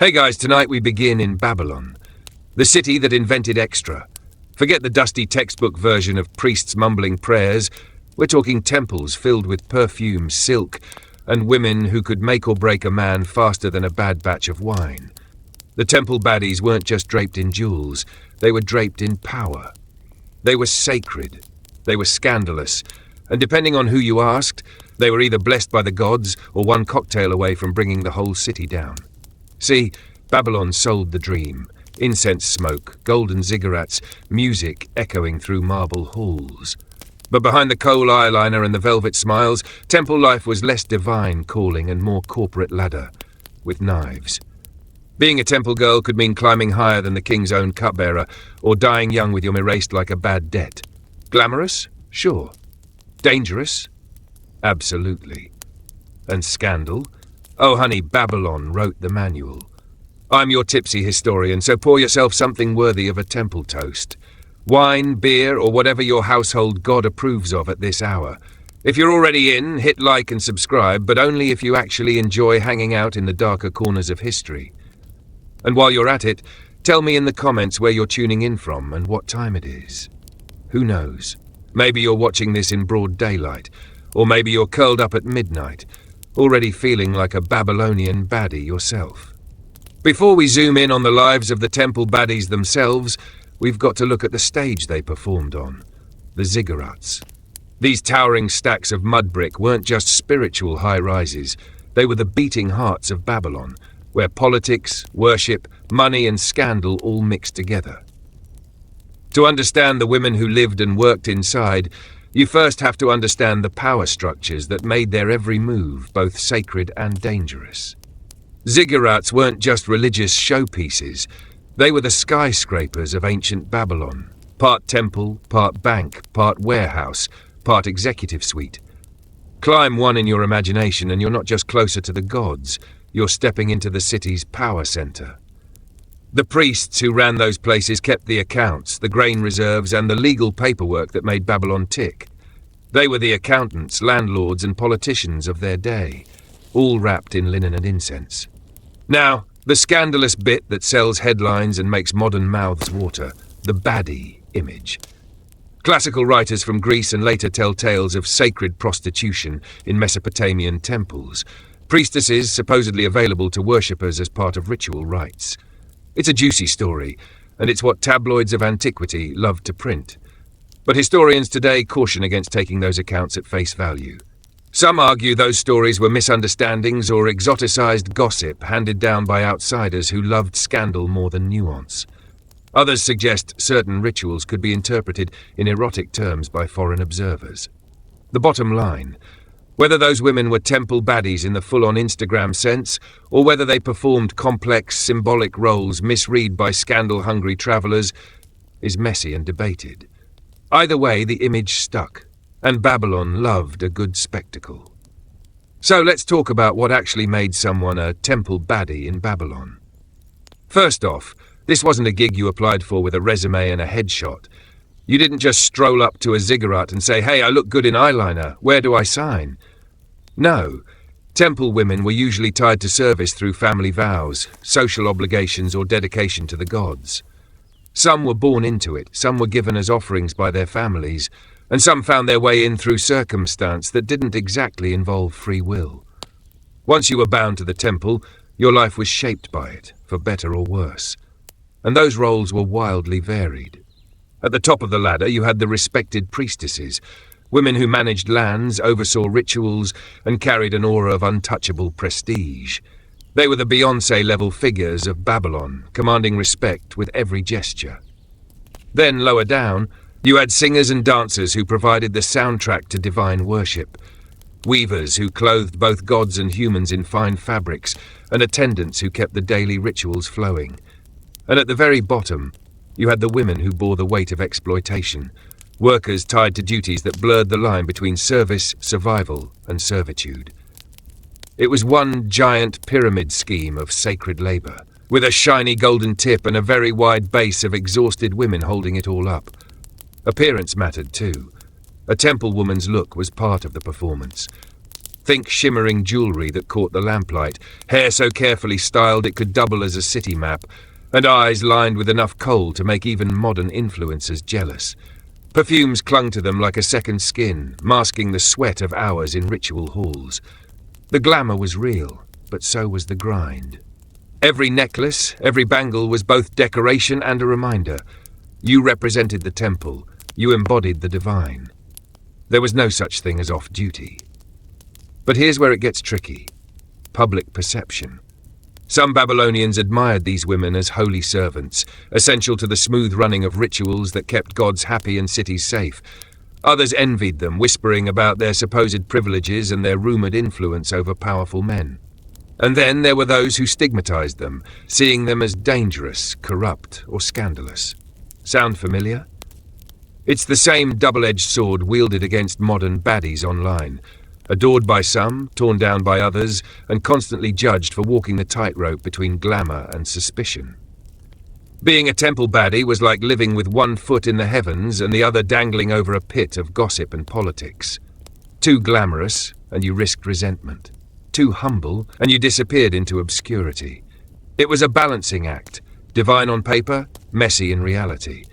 Hey guys, tonight we begin in Babylon, the city that invented extra. Forget the dusty textbook version of priests mumbling prayers. We're talking temples filled with perfumes, silk, and women who could make or break a man faster than a bad batch of wine. The temple baddies weren't just draped in jewels, they were draped in power. They were sacred, they were scandalous, and depending on who you asked, they were either blessed by the gods or one cocktail away from bringing the whole city down. See, Babylon sold the dream. Incense smoke, golden ziggurats, music echoing through marble halls. But behind the coal eyeliner and the velvet smiles, temple life was less divine calling and more corporate ladder, with knives. Being a temple girl could mean climbing higher than the king's own cupbearer, or dying young with your erased like a bad debt. Glamorous? Sure. Dangerous? Absolutely. And scandal? Oh honey, Babylon wrote the manual. I'm your tipsy historian, so pour yourself something worthy of a temple toast. Wine, beer, or whatever your household god approves of at this hour. If you're already in, hit like and subscribe, but only if you actually enjoy hanging out in the darker corners of history. And while you're at it, tell me in the comments where you're tuning in from and what time it is. Who knows? Maybe you're watching this in broad daylight, or maybe you're curled up at midnight, already feeling like a Babylonian baddie yourself. Before we zoom in on the lives of the temple baddies themselves, we've got to look at the stage they performed on, the ziggurats. These towering stacks of mud brick weren't just spiritual high-rises, they were the beating hearts of Babylon, where politics, worship, money and scandal all mixed together. To understand the women who lived and worked inside, you first have to understand the power structures that made their every move both sacred and dangerous. Ziggurats weren't just religious showpieces, they were the skyscrapers of ancient Babylon, part temple, part bank, part warehouse, part executive suite. Climb one in your imagination and you're not just closer to the gods, you're stepping into the city's power center. The priests who ran those places kept the accounts, the grain reserves, and the legal paperwork that made Babylon tick. They were the accountants, landlords, and politicians of their day, all wrapped in linen and incense. Now, the scandalous bit that sells headlines and makes modern mouths water, the baddie image. Classical writers from Greece and later tell tales of sacred prostitution in Mesopotamian temples, priestesses supposedly available to worshippers as part of ritual rites. It's a juicy story, and it's what tabloids of antiquity loved to print. But historians today caution against taking those accounts at face value. Some argue those stories were misunderstandings or exoticized gossip handed down by outsiders who loved scandal more than nuance. Others suggest certain rituals could be interpreted in erotic terms by foreign observers. The bottom line, whether those women were temple baddies in the full-on Instagram sense, or whether they performed complex, symbolic roles misread by scandal-hungry travelers, is messy and debated. Either way, the image stuck, and Babylon loved a good spectacle. So let's talk about what actually made someone a temple baddie in Babylon. First off, this wasn't a gig you applied for with a resume and a headshot. You didn't just stroll up to a ziggurat and say, "Hey, I look good in eyeliner, where do I sign?" No, temple women were usually tied to service through family vows, social obligations, or dedication to the gods. Some were born into it, some were given as offerings by their families, and some found their way in through circumstance that didn't exactly involve free will. Once you were bound to the temple, your life was shaped by it, for better or worse. And those roles were wildly varied. At the top of the ladder, you had the respected priestesses, women who managed lands, oversaw rituals, and carried an aura of untouchable prestige. They were the Beyoncé-level figures of Babylon, commanding respect with every gesture. Then, lower down, you had singers and dancers who provided the soundtrack to divine worship, weavers who clothed both gods and humans in fine fabrics, and attendants who kept the daily rituals flowing. And at the very bottom, you had the women who bore the weight of exploitation, workers tied to duties that blurred the line between service, survival, and servitude. It was one giant pyramid scheme of sacred labor, with a shiny golden tip and a very wide base of exhausted women holding it all up. Appearance mattered too. A temple woman's look was part of the performance. Think shimmering jewellery that caught the lamplight, hair so carefully styled it could double as a city map, and eyes lined with enough kohl to make even modern influencers jealous. Perfumes clung to them like a second skin, masking the sweat of hours in ritual halls. The glamour was real, but so was the grind. Every necklace, every bangle was both decoration and a reminder. You represented the temple, you embodied the divine. There was no such thing as off-duty. But here's where it gets tricky. Public perception. Some Babylonians admired these women as holy servants, essential to the smooth running of rituals that kept gods happy and cities safe. Others envied them, whispering about their supposed privileges and their rumoured influence over powerful men. And then there were those who stigmatized them, seeing them as dangerous, corrupt, or scandalous. Sound familiar? It's the same double-edged sword wielded against modern baddies online. Adored by some, torn down by others, and constantly judged for walking the tightrope between glamour and suspicion. Being a temple baddie was like living with one foot in the heavens and the other dangling over a pit of gossip and politics. Too glamorous, and you risked resentment. Too humble, and you disappeared into obscurity. It was a balancing act, divine on paper, messy in reality.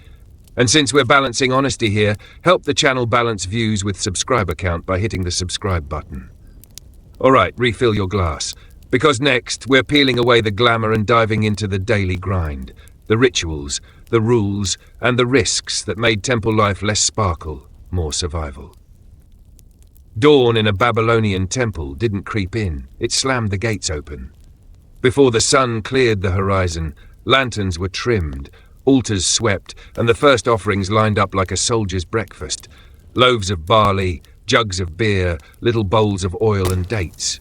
And since we're balancing honesty here, help the channel balance views with subscriber count by hitting the subscribe button. Alright, refill your glass, because next we're peeling away the glamour and diving into the daily grind, the rituals, the rules, and the risks that made temple life less sparkle, more survival. Dawn in a Babylonian temple didn't creep in, it slammed the gates open. Before the sun cleared the horizon, lanterns were trimmed, altars swept, and the first offerings lined up like a soldier's breakfast. Loaves of barley, jugs of beer, little bowls of oil and dates.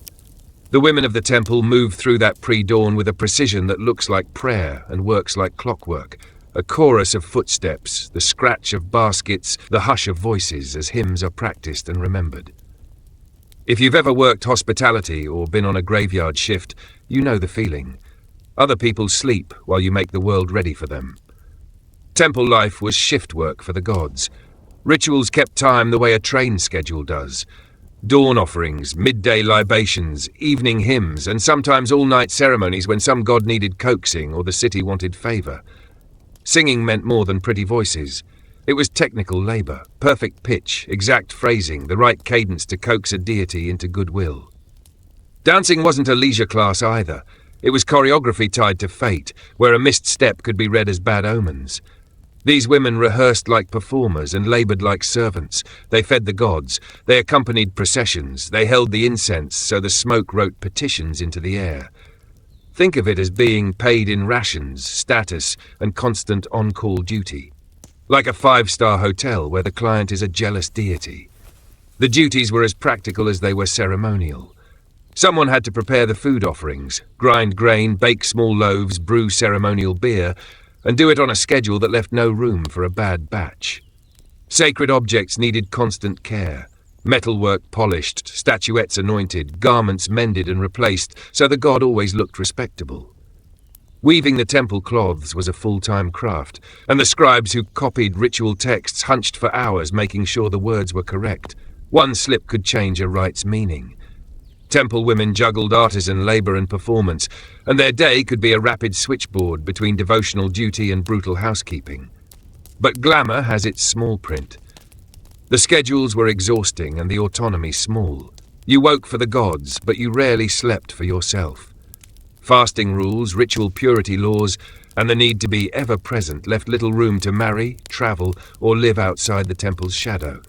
The women of the temple move through that pre-dawn with a precision that looks like prayer and works like clockwork. A chorus of footsteps, the scratch of baskets, the hush of voices as hymns are practiced and remembered. If you've ever worked hospitality or been on a graveyard shift, you know the feeling. Other people sleep while you make the world ready for them. Temple life was shift work for the gods. Rituals kept time the way a train schedule does. Dawn offerings, midday libations, evening hymns, and sometimes all-night ceremonies when some god needed coaxing or the city wanted favour. Singing meant more than pretty voices. It was technical labour, perfect pitch, exact phrasing, the right cadence to coax a deity into goodwill. Dancing wasn't a leisure class either. It was choreography tied to fate, where a missed step could be read as bad omens. These women rehearsed like performers and laboured like servants. They fed the gods, they accompanied processions, they held the incense so the smoke wrote petitions into the air. Think of it as being paid in rations, status, and constant on-call duty. Like a 5-star hotel where the client is a jealous deity. The duties were as practical as they were ceremonial. Someone had to prepare the food offerings, grind grain, bake small loaves, brew ceremonial beer, and do it on a schedule that left no room for a bad batch. Sacred objects needed constant care. Metalwork polished, statuettes anointed, garments mended and replaced, so the god always looked respectable. Weaving the temple cloths was a full-time craft, and the scribes who copied ritual texts hunched for hours making sure the words were correct. One slip could change a rite's meaning. Temple women juggled artisan labour and performance, and their day could be a rapid switchboard between devotional duty and brutal housekeeping. But glamour has its small print. The schedules were exhausting and the autonomy small. You woke for the gods, but you rarely slept for yourself. Fasting rules, ritual purity laws, and the need to be ever-present left little room to marry, travel, or live outside the temple's shadow.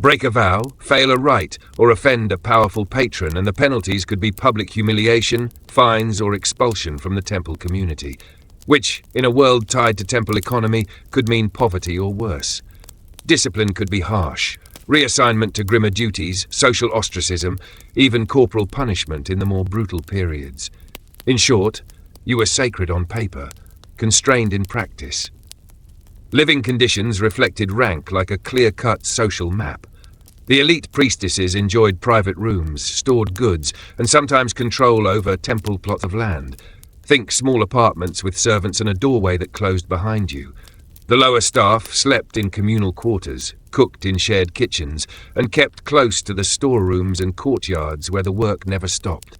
Break a vow, fail a rite, or offend a powerful patron, and the penalties could be public humiliation, fines, or expulsion from the temple community, which, in a world tied to temple economy, could mean poverty or worse. Discipline could be harsh, reassignment to grimmer duties, social ostracism, even corporal punishment in the more brutal periods. In short, you were sacred on paper, constrained in practice. Living conditions reflected rank like a clear-cut social map. The elite priestesses enjoyed private rooms, stored goods, and sometimes control over temple plots of land. Think small apartments with servants and a doorway that closed behind you. The lower staff slept in communal quarters, cooked in shared kitchens, and kept close to the storerooms and courtyards where the work never stopped.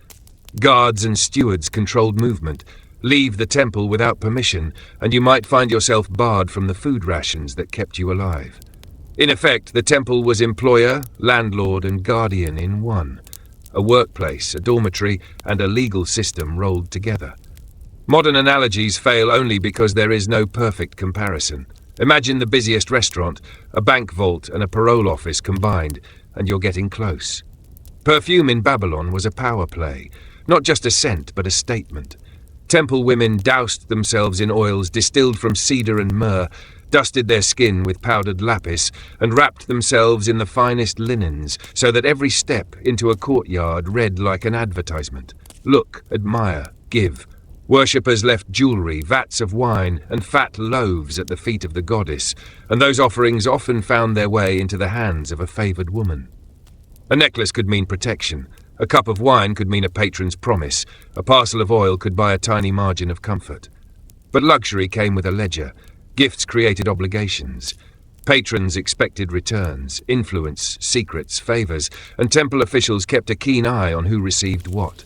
Guards and stewards controlled movement. Leave the temple without permission, and you might find yourself barred from the food rations that kept you alive. In effect, the temple was employer, landlord, and guardian in one. A workplace, a dormitory, and a legal system rolled together. Modern analogies fail only because there is no perfect comparison. Imagine the busiest restaurant, a bank vault, and a parole office combined, and you're getting close. Perfume in Babylon was a power play, not just a scent, but a statement. Temple women doused themselves in oils distilled from cedar and myrrh, dusted their skin with powdered lapis, and wrapped themselves in the finest linens so that every step into a courtyard read like an advertisement. Look, admire, give. Worshippers left jewelry, vats of wine, and fat loaves at the feet of the goddess, and those offerings often found their way into the hands of a favored woman. A necklace could mean protection. A cup of wine could mean a patron's promise. A parcel of oil could buy a tiny margin of comfort. But luxury came with a ledger. Gifts created obligations. Patrons expected returns, influence, secrets, favors, and temple officials kept a keen eye on who received what.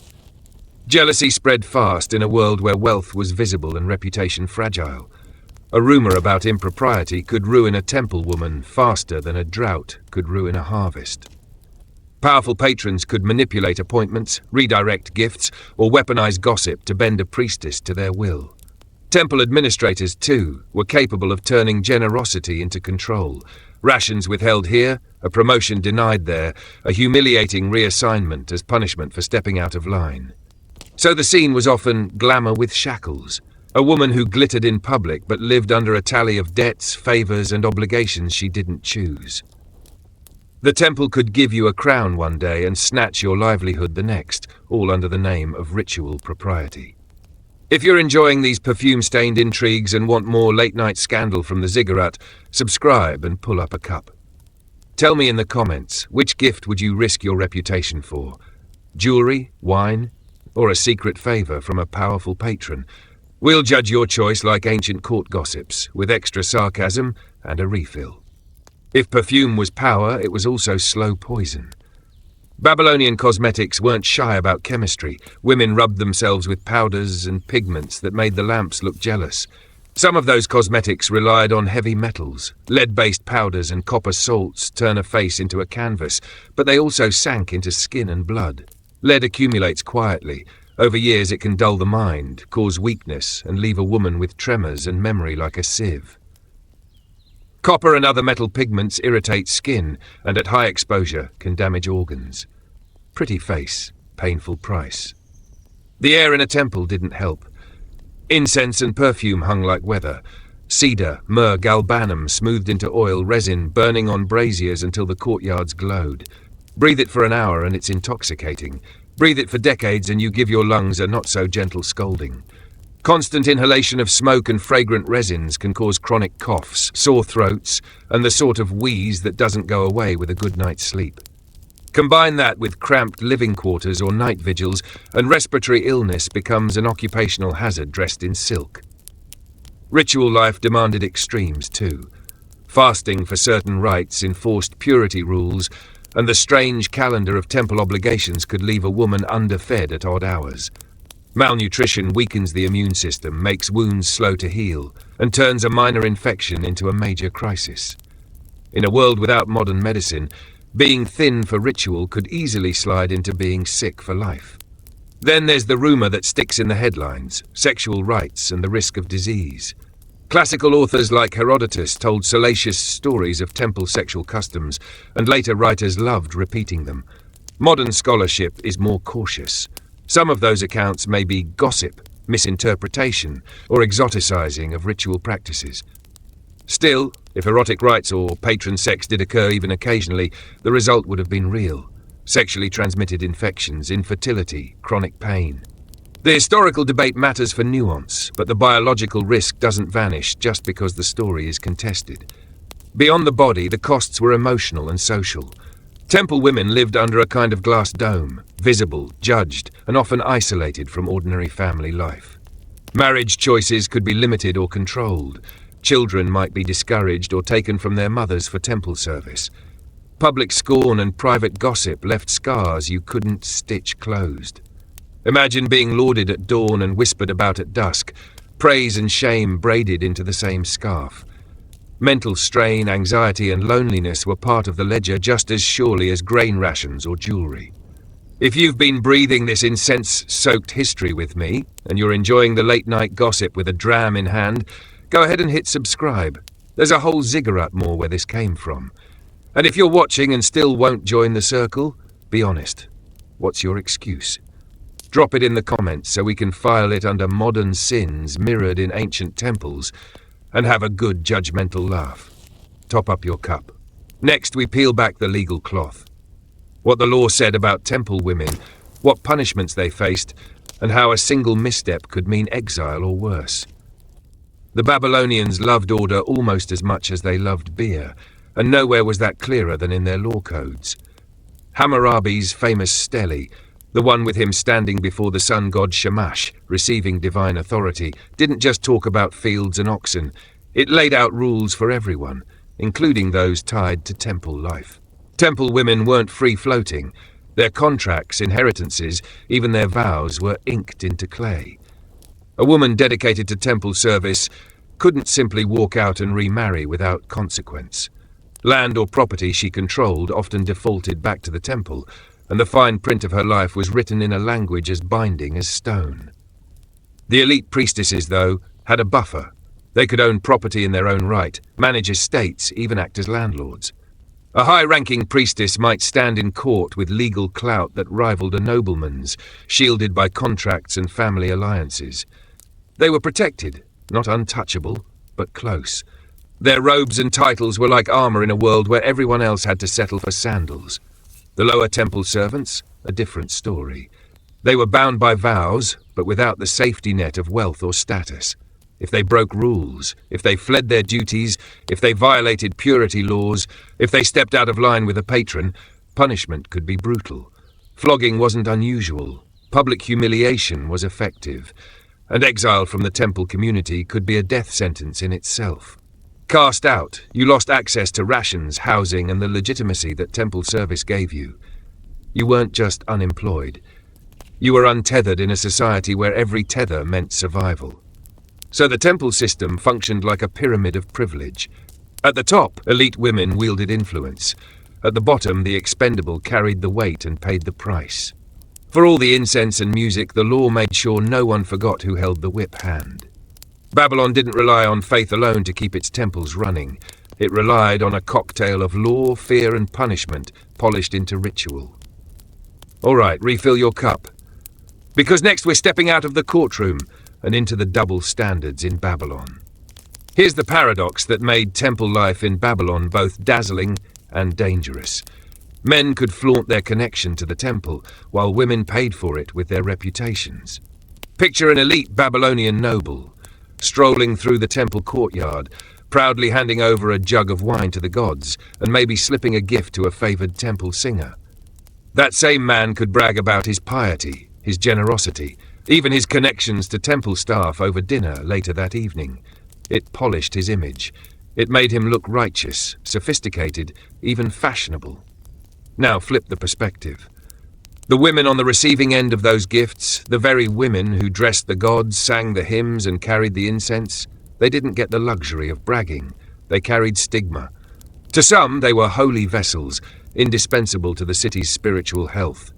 Jealousy spread fast in a world where wealth was visible and reputation fragile. A rumor about impropriety could ruin a temple woman faster than a drought could ruin a harvest. Powerful patrons could manipulate appointments, redirect gifts, or weaponize gossip to bend a priestess to their will. Temple administrators, too, were capable of turning generosity into control. Rations withheld here, a promotion denied there, a humiliating reassignment as punishment for stepping out of line. So the scene was often glamour with shackles, a woman who glittered in public but lived under a tally of debts, favors, and obligations she didn't choose. The temple could give you a crown one day and snatch your livelihood the next, all under the name of ritual propriety. If you're enjoying these perfume-stained intrigues and want more late-night scandal from the ziggurat, subscribe and pull up a cup. Tell me in the comments, which gift would you risk your reputation for? Jewelry, wine, or a secret favor from a powerful patron? We'll judge your choice like ancient court gossips, with extra sarcasm and a refill. If perfume was power, it was also slow poison. Babylonian cosmetics weren't shy about chemistry. Women rubbed themselves with powders and pigments that made the lamps look jealous. Some of those cosmetics relied on heavy metals. Lead-based powders and copper salts turn a face into a canvas, but they also sank into skin and blood. Lead accumulates quietly. Over years it can dull the mind, cause weakness, and leave a woman with tremors and memory like a sieve. Copper and other metal pigments irritate skin, and at high exposure can damage organs. Pretty face, painful price. The air in a temple didn't help. Incense and perfume hung like weather. Cedar, myrrh, galbanum smoothed into oil, resin burning on braziers until the courtyards glowed. Breathe it for an hour and it's intoxicating. Breathe it for decades and you give your lungs a not-so-gentle scolding. Constant inhalation of smoke and fragrant resins can cause chronic coughs, sore throats, and the sort of wheeze that doesn't go away with a good night's sleep. Combine that with cramped living quarters or night vigils, and respiratory illness becomes an occupational hazard dressed in silk. Ritual life demanded extremes too. Fasting for certain rites enforced purity rules, and the strange calendar of temple obligations could leave a woman underfed at odd hours. Malnutrition weakens the immune system, makes wounds slow to heal, and turns a minor infection into a major crisis. In a world without modern medicine, being thin for ritual could easily slide into being sick for life. Then there's the rumor that sticks in the headlines, sexual rites and the risk of disease. Classical authors like Herodotus told salacious stories of temple sexual customs, and later writers loved repeating them. Modern scholarship is more cautious. Some of those accounts may be gossip, misinterpretation, or exoticizing of ritual practices. Still, if erotic rites or patron sex did occur even occasionally, the result would have been real. Sexually transmitted infections, infertility, chronic pain. The historical debate matters for nuance, but the biological risk doesn't vanish just because the story is contested. Beyond the body, the costs were emotional and social. Temple women lived under a kind of glass dome, visible, judged, and often isolated from ordinary family life. Marriage choices could be limited or controlled. Children might be discouraged or taken from their mothers for temple service. Public scorn and private gossip left scars you couldn't stitch closed. Imagine being lauded at dawn and whispered about at dusk, praise and shame braided into the same scarf. Mental strain, anxiety, and loneliness were part of the ledger just as surely as grain rations or jewelry. If you've been breathing this incense-soaked history with me, and you're enjoying the late-night gossip with a dram in hand, go ahead and hit subscribe. There's a whole ziggurat more where this came from. And if you're watching and still won't join the circle, be honest. What's your excuse? Drop it in the comments so we can file it under modern sins mirrored in ancient temples, and have a good judgmental laugh. Top up your cup. Next, we peel back the legal cloth. What the law said about temple women, what punishments they faced, and how a single misstep could mean exile or worse. The Babylonians loved order almost as much as they loved beer, and nowhere was that clearer than in their law codes. Hammurabi's famous stele, the one with him standing before the sun god Shamash, receiving divine authority, didn't just talk about fields and oxen. It laid out rules for everyone, including those tied to temple life. Temple women weren't free-floating. Their contracts, inheritances, even their vows were inked into clay. A woman dedicated to temple service couldn't simply walk out and remarry without consequence. Land or property she controlled often defaulted back to the temple, and the fine print of her life was written in a language as binding as stone. The elite priestesses, though, had a buffer. They could own property in their own right, manage estates, even act as landlords. A high-ranking priestess might stand in court with legal clout that rivaled a nobleman's, shielded by contracts and family alliances. They were protected, not untouchable, but close. Their robes and titles were like armor in a world where everyone else had to settle for sandals. The lower temple servants, a different story. They were bound by vows, but without the safety net of wealth or status. If they broke rules, if they fled their duties, if they violated purity laws, if they stepped out of line with a patron, punishment could be brutal. Flogging wasn't unusual. Public humiliation was effective. And exile from the temple community could be a death sentence in itself. Cast out, you lost access to rations, housing, and the legitimacy that temple service gave you. You weren't just unemployed. You were untethered in a society where every tether meant survival. So the temple system functioned like a pyramid of privilege. At the top, elite women wielded influence. At the bottom, the expendable carried the weight and paid the price. For all the incense and music, the law made sure no one forgot who held the whip hand. Babylon didn't rely on faith alone to keep its temples running. It relied on a cocktail of law, fear, and punishment polished into ritual. All right, refill your cup. Because next we're stepping out of the courtroom and into the double standards in Babylon. Here's the paradox that made temple life in Babylon both dazzling and dangerous. Men could flaunt their connection to the temple, while women paid for it with their reputations. Picture an elite Babylonian noble, strolling through the temple courtyard, proudly handing over a jug of wine to the gods, and maybe slipping a gift to a favored temple singer. That same man could brag about his piety, his generosity, even his connections to temple staff over dinner later that evening. It polished his image. It made him look righteous, sophisticated, even fashionable. Now flip the perspective. The women on the receiving end of those gifts, the very women who dressed the gods, sang the hymns, and carried the incense, they didn't get the luxury of bragging. They carried stigma. To some, they were holy vessels, indispensable to the city's spiritual health.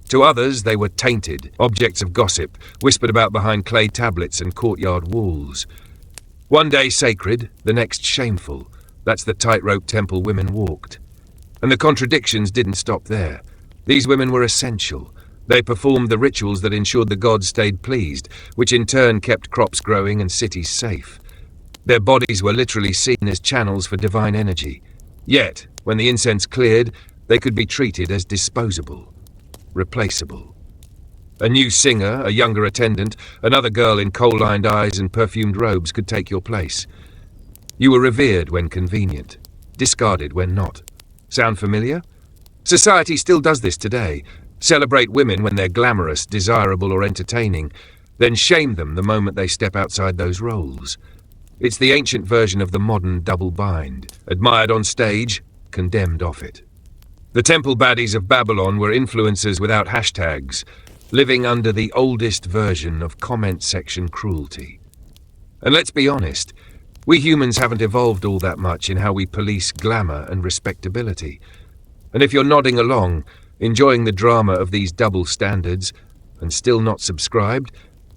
To others, they were tainted, objects of gossip, whispered about behind clay tablets and courtyard walls. One day sacred, the next shameful. That's the tightrope temple women walked. And the contradictions didn't stop there. These women were essential. They performed the rituals that ensured the gods stayed pleased, which in turn kept crops growing and cities safe. Their bodies were literally seen as channels for divine energy. Yet, when the incense cleared, they could be treated as disposable, replaceable. A new singer, a younger attendant, another girl in kohl-lined eyes and perfumed robes could take your place. You were revered when convenient, discarded when not. Sound familiar? Society still does this today. Celebrate women when they're glamorous, desirable, or entertaining, then shame them the moment they step outside those roles. It's the ancient version of the modern double bind, admired on stage, condemned off it. The temple baddies of Babylon were influencers without hashtags, living under the oldest version of comment section cruelty. And let's be honest, we humans haven't evolved all that much in how we police glamour and respectability. And if you're nodding along, enjoying the drama of these double standards, and still not subscribed,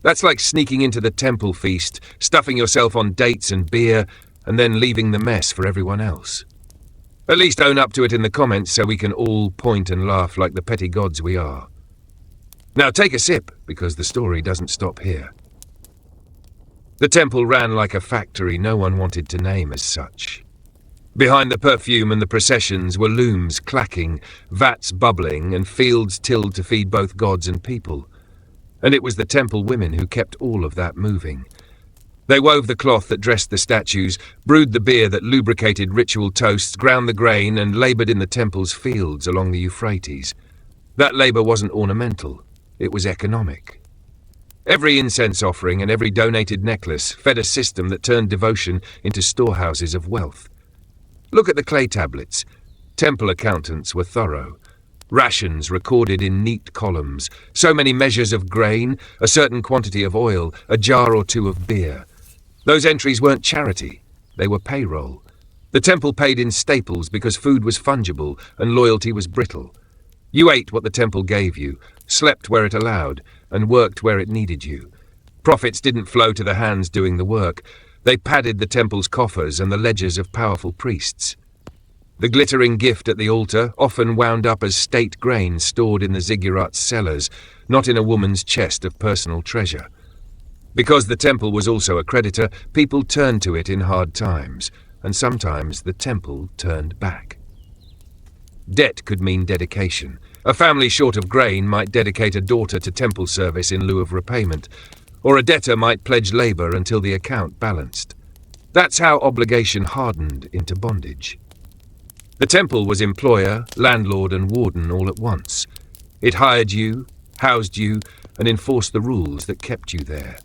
that's like sneaking into the temple feast, stuffing yourself on dates and beer, and then leaving the mess for everyone else. At least own up to it in the comments so we can all point and laugh like the petty gods we are. Now take a sip, because the story doesn't stop here. The temple ran like a factory no one wanted to name as such. Behind the perfume and the processions were looms clacking, vats bubbling, and fields tilled to feed both gods and people. And it was the temple women who kept all of that moving. They wove the cloth that dressed the statues, brewed the beer that lubricated ritual toasts, ground the grain, and laboured in the temple's fields along the Euphrates. That labour wasn't ornamental, it was economic. Every incense offering and every donated necklace fed a system that turned devotion into storehouses of wealth. Look at the clay tablets. Temple accountants were thorough. Rations recorded in neat columns, so many measures of grain, a certain quantity of oil, a jar or two of beer. Those entries weren't charity, they were payroll. The temple paid in staples because food was fungible and loyalty was brittle. You ate what the temple gave you, slept where it allowed, and worked where it needed you. Profits didn't flow to the hands doing the work. They padded the temple's coffers and the ledgers of powerful priests. The glittering gift at the altar often wound up as state grain stored in the ziggurat's cellars, not in a woman's chest of personal treasure. Because the temple was also a creditor, people turned to it in hard times, and sometimes the temple turned back. Debt could mean dedication. A family short of grain might dedicate a daughter to temple service in lieu of repayment, or a debtor might pledge labour until the account balanced. That's how obligation hardened into bondage. The temple was employer, landlord and warden all at once. It hired you, housed you, and enforced the rules that kept you there.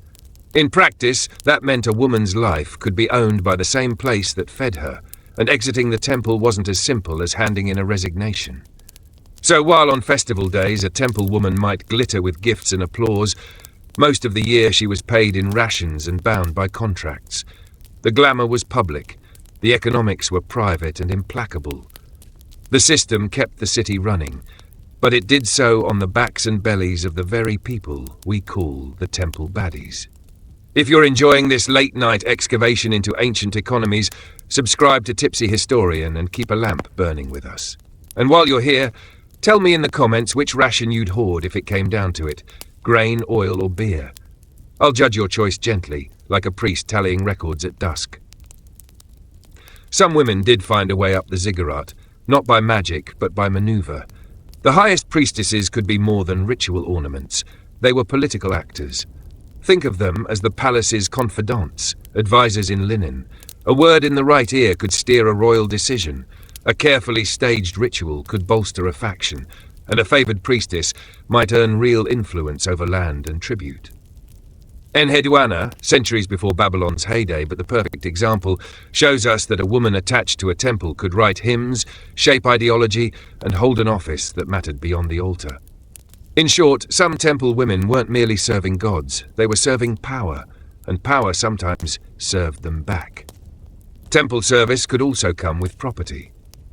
In practice, that meant a woman's life could be owned by the same place that fed her, and exiting the temple wasn't as simple as handing in a resignation. So while on festival days a temple woman might glitter with gifts and applause, most of the year she was paid in rations and bound by contracts. The glamour was public, the economics were private and implacable. The system kept the city running, but it did so on the backs and bellies of the very people we call the temple baddies. If you're enjoying this late-night excavation into ancient economies, subscribe to Tipsy Historian and keep a lamp burning with us. And while you're here, tell me in the comments which ration you'd hoard if it came down to it, grain, oil or beer. I'll judge your choice gently, like a priest tallying records at dusk. Some women did find a way up the ziggurat, not by magic but by maneuver. The highest priestesses could be more than ritual ornaments. They were political actors. Think of them as the palace's confidants, advisors in linen. A word in the right ear could steer a royal decision. A carefully staged ritual could bolster a faction, and a favoured priestess might earn real influence over land and tribute. Enheduanna, centuries before Babylon's heyday but the perfect example, shows us that a woman attached to a temple could write hymns, shape ideology, and hold an office that mattered beyond the altar. In short, some temple women weren't merely serving gods, they were serving power, and power sometimes served them back. Temple service could also come with property.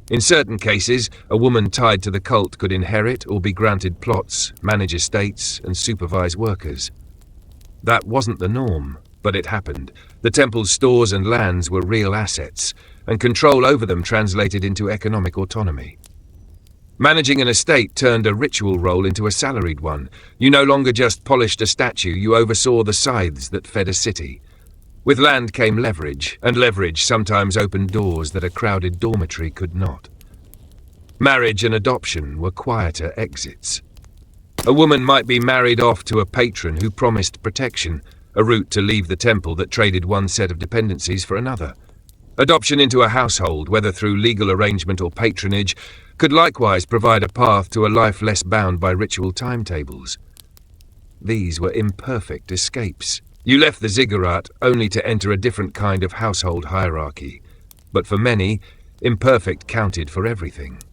In certain cases, a woman tied to the cult could inherit or be granted plots, manage estates, and supervise workers. That wasn't the norm, but it happened. The temple's stores and lands were real assets, and control over them translated into economic autonomy. Managing an estate turned a ritual role into a salaried one. You no longer just polished a statue, you oversaw the scythes that fed a city. With land came leverage, and leverage sometimes opened doors that a crowded dormitory could not. Marriage and adoption were quieter exits. A woman might be married off to a patron who promised protection, a route to leave the temple that traded one set of dependencies for another. Adoption into a household, whether through legal arrangement or patronage, could likewise provide a path to a life less bound by ritual timetables. These were imperfect escapes, You left the ziggurat only to enter a different kind of household hierarchy, but for many, imperfect counted for everything.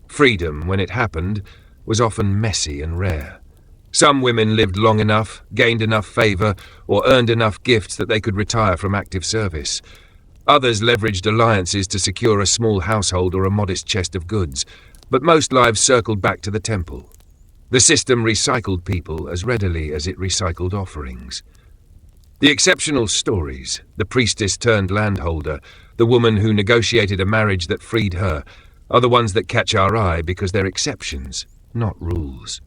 Freedom, when it happened, was often messy and rare. Some women lived long enough, gained enough favour, or earned enough gifts that they could retire from active service. Others leveraged alliances to secure a small household or a modest chest of goods, but most lives circled back to the temple. The system recycled people as readily as it recycled offerings. The exceptional stories, the priestess turned landholder, the woman who negotiated a marriage that freed her, are the ones that catch our eye because they're exceptions, not rules.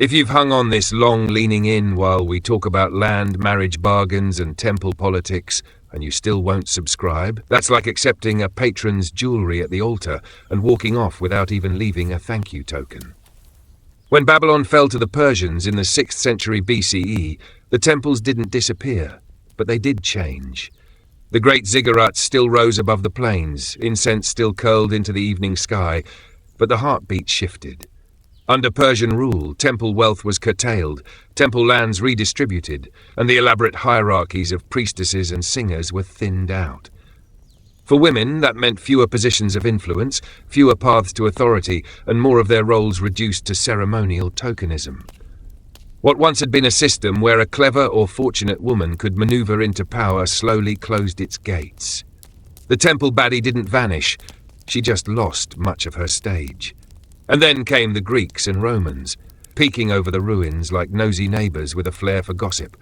If you've hung on this long leaning in while we talk about land, marriage bargains and temple politics, and you still won't subscribe, that's like accepting a patron's jewelry at the altar and walking off without even leaving a thank you token. When Babylon fell to the Persians in the 6th century BCE, the temples didn't disappear, but they did change. The great ziggurats still rose above the plains, incense still curled into the evening sky, but the heartbeat shifted. Under Persian rule, temple wealth was curtailed, temple lands redistributed, and the elaborate hierarchies of priestesses and singers were thinned out. For women, that meant fewer positions of influence, fewer paths to authority, and more of their roles reduced to ceremonial tokenism. What once had been a system where a clever or fortunate woman could maneuver into power slowly closed its gates. The temple baddie didn't vanish, she just lost much of her stage. And then came the Greeks and Romans, peeking over the ruins like nosy neighbours with a flair for gossip.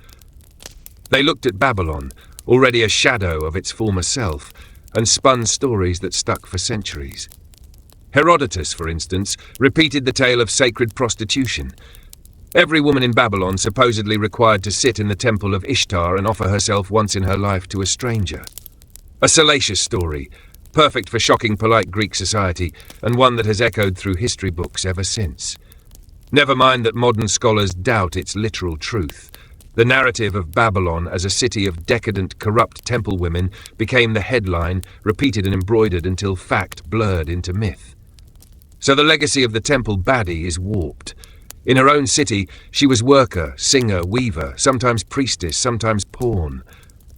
They looked at Babylon, already a shadow of its former self, and spun stories that stuck for centuries. Herodotus, for instance, repeated the tale of sacred prostitution. Every woman in Babylon supposedly required to sit in the temple of Ishtar and offer herself once in her life to a stranger. A salacious story, perfect for shocking polite Greek society, and one that has echoed through history books ever since. Never mind that modern scholars doubt its literal truth. The narrative of Babylon as a city of decadent, corrupt temple women became the headline, repeated and embroidered until fact blurred into myth. So the legacy of the temple baddie is warped. In her own city, she was worker, singer, weaver, sometimes priestess, sometimes pawn.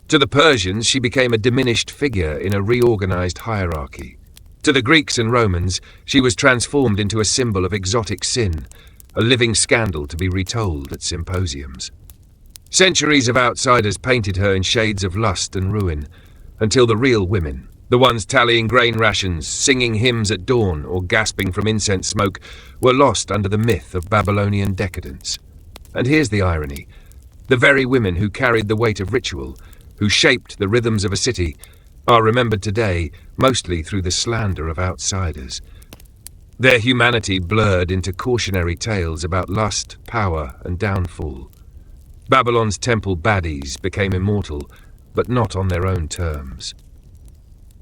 To the Persians, she became a diminished figure in a reorganized hierarchy. To the Greeks and Romans, she was transformed into a symbol of exotic sin, a living scandal to be retold at symposiums. Centuries of outsiders painted her in shades of lust and ruin, until the real women, the ones tallying grain rations, singing hymns at dawn, or gasping from incense smoke, were lost under the myth of Babylonian decadence. And here's the irony. The very women who carried the weight of ritual, who shaped the rhythms of a city, are remembered today mostly through the slander of outsiders. Their humanity blurred into cautionary tales about lust, power, and downfall. Babylon's temple baddies became immortal, but not on their own terms.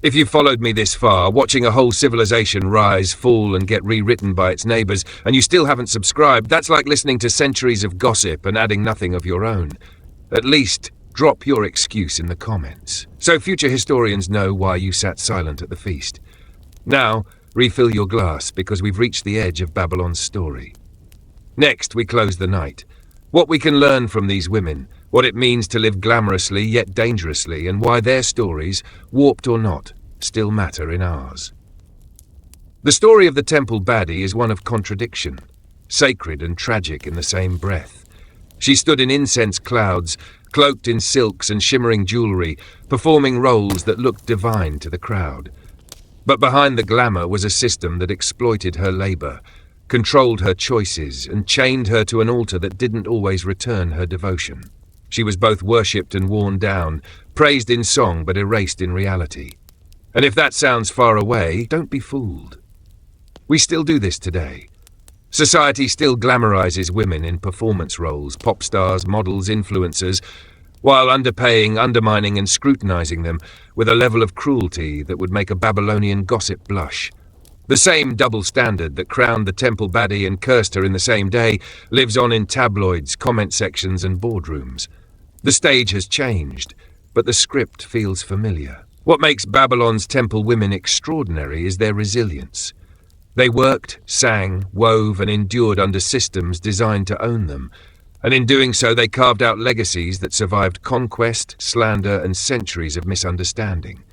If you've followed me this far, watching a whole civilization rise, fall, and get rewritten by its neighbours, and you still haven't subscribed, that's like listening to centuries of gossip and adding nothing of your own. At least, drop your excuse in the comments, so future historians know why you sat silent at the feast. Now, refill your glass, because we've reached the edge of Babylon's story. Next, we close the night. What we can learn from these women, what it means to live glamorously yet dangerously, and why their stories, warped or not, still matter in ours. The story of the temple baddie is one of contradiction, sacred and tragic in the same breath. She stood in incense clouds, cloaked in silks and shimmering jewelry, performing roles that looked divine to the crowd. But behind the glamour was a system that exploited her labor, controlled her choices, and chained her to an altar that didn't always return her devotion. She was both worshipped and worn down, praised in song but erased in reality. And if that sounds far away, don't be fooled. We still do this today. Society still glamorizes women in performance roles, pop stars, models, influencers, while underpaying, undermining and scrutinizing them with a level of cruelty that would make a Babylonian gossip blush. The same double standard that crowned the temple baddie and cursed her in the same day lives on in tabloids, comment sections and boardrooms. The stage has changed, but the script feels familiar. What makes Babylon's temple women extraordinary is their resilience. They worked, sang, wove and endured under systems designed to own them, And in doing so they carved out legacies that survived conquest, slander, and centuries of misunderstanding.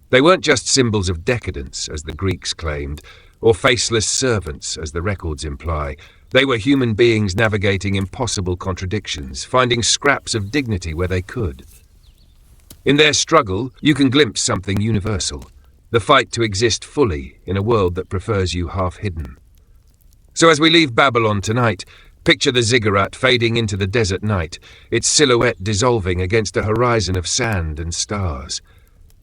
They weren't just symbols of decadence, as the Greeks claimed, or faceless servants, as the records imply. They were human beings navigating impossible contradictions, finding scraps of dignity where they could. In their struggle, you can glimpse something universal, the fight to exist fully in a world that prefers you half-hidden. So as we leave Babylon tonight, picture the ziggurat fading into the desert night, its silhouette dissolving against a horizon of sand and stars.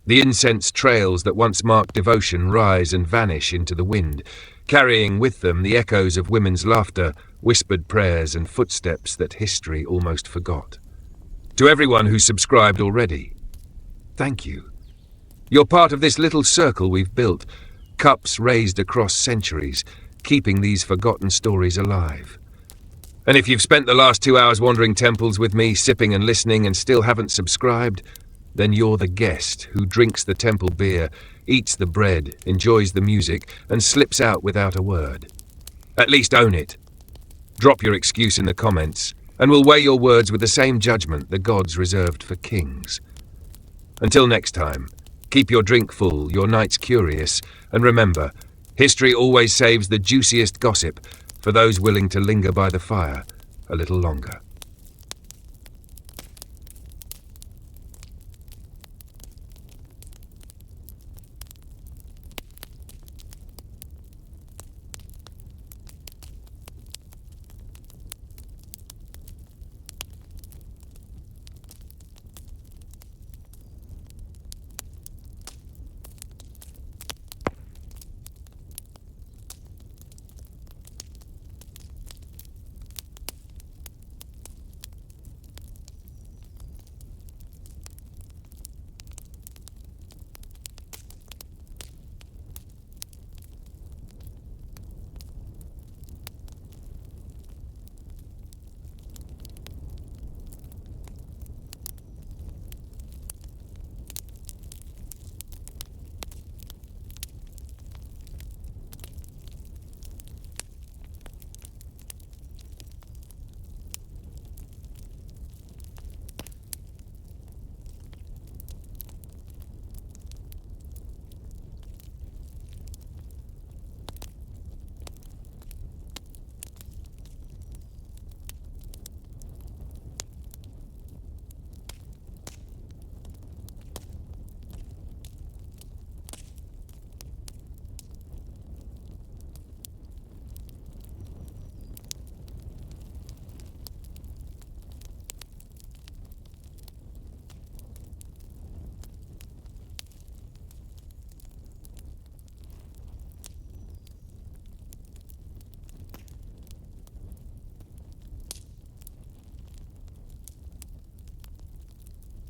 The incense trails that once marked devotion rise and vanish into the wind, carrying with them the echoes of women's laughter, whispered prayers, and footsteps that history almost forgot. To everyone who's subscribed already, thank you. You're part of this little circle we've built, cups raised across centuries, keeping these forgotten stories alive. And if you've spent the last 2 hours wandering temples with me, sipping and listening, and still haven't subscribed, then you're the guest who drinks the temple beer, eats the bread, enjoys the music, and slips out without a word. At least own it. Drop your excuse in the comments, and we'll weigh your words with the same judgment the gods reserved for kings. Until next time, keep your drink full, your nights curious, and remember, history always saves the juiciest gossip for those willing to linger by the fire a little longer.